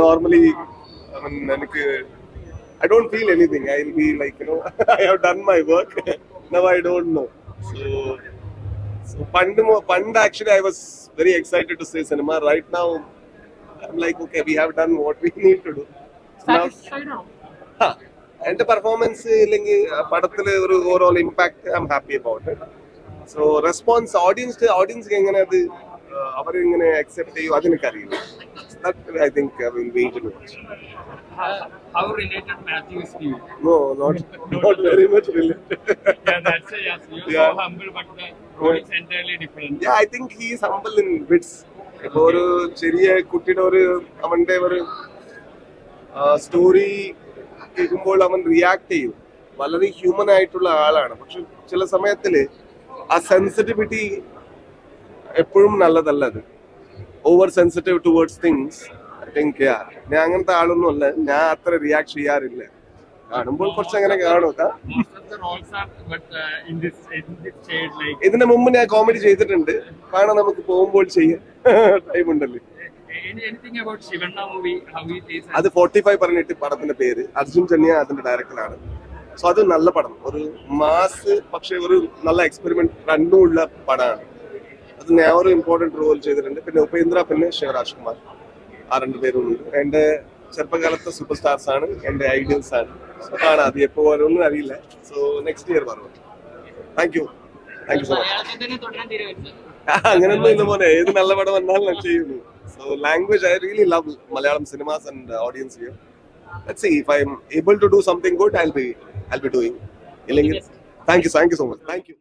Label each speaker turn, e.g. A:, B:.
A: Normally, I don't feel anything. I'll be like, I have done my work. Now I don't know. So Pand actually, I was very excited to say cinema. Right now, I'm like, okay, we have done what we need to do. So now, and the performance, പടത്തില് ഒരു overall impact, I'm happy about it. So response, audience എങ്ങനെ അത് അവരെങ്ങനെ accept ചെയ്യും അതെനിക്കറിയില്ല. That I think I will wait and watch.
B: How related Matthew is to you?
A: No, not very much related.
B: Yeah, that's it. Yes, you're
A: Yeah.
B: so humble, but the role is entirely different.
A: Yeah, I think he is humble in bits. ഇപ്പൊ ഒരു ചെറിയ കുട്ടിയുടെ അവന്റെ ഒരു story കേൾക്കുമ്പോൾ അവൻ react ചെയ്യും. വളരെ ഹ്യൂമൻ ആയിട്ടുള്ള ആളാണ്. പക്ഷെ ചില സമയത്തില് ആ സെൻസിറ്റിവിറ്റി എപ്പോഴും നല്ലതല്ല. അത് over sensitive towards things. I think ഞാൻ അങ്ങനത്തെ ആളൊന്നും അല്ല. ഞാൻ അത്ര റിയാക്ട് ചെയ്യാറില്ല. കാണുമ്പോൾ കുറച്ച് അങ്ങനെ കാണും.
B: Most of the roles are, but in this shade, like
A: ഇതിന് മുമ്പ് ഞാൻ കോമഡി ചെയ്തിട്ടുണ്ട്. കാണാൻ നമുക്ക് പോകുമ്പോൾ ചെയ്യാം. ടൈം ഉണ്ടല്ലോ.
B: anything about Shivanna movie, how it is.
A: അത് 45 പറഞ്ഞിട്ട് പടത്തിന്റെ പേര്. അർജുൻ ചന്യ അതിന്റെ ഡയറക്ടറാണ്. സോ അത് നല്ല പടം. ഒരു മാസ് പക്ഷെ ഒരു നല്ല എക്സ്പെരിമെന്റ് രണ്ടും ഉള്ള പടമാണ്. അത് ഞാൻ ഒരു ഇമ്പോർട്ടന്റ് റോൾ ചെയ്തിട്ടുണ്ട്. പിന്നെ ഉപേന്ദ്ര, പിന്നെ ശിവരാജ് കുമാർ, ആ രണ്ടുപേരുണ്ട്. എന്റെ ചെറുപ്പകാലത്തെ സൂപ്പർ സ്റ്റാർസ് ആണ്. എന്റെ ഐഡിയൽസ് ആണ്. കാണാം. അത് എപ്പോ വരുമെന്ന് അറിയില്ല. സോ നെക്സ്റ്റ് ഇയർ പറഞ്ഞു. Thank you so much. അങ്ങനെയൊന്നും ഇല്ല മോനെ. ഏത് നല്ല പടം വന്നാലും ഞാൻ ചെയ്യുന്നു. So language, I really love Malayalam cinemas and audience here. Let's see if I'm able to do something good, I'll be doing. ഇല്ലെങ്കിൽ thank you so much. Thank you.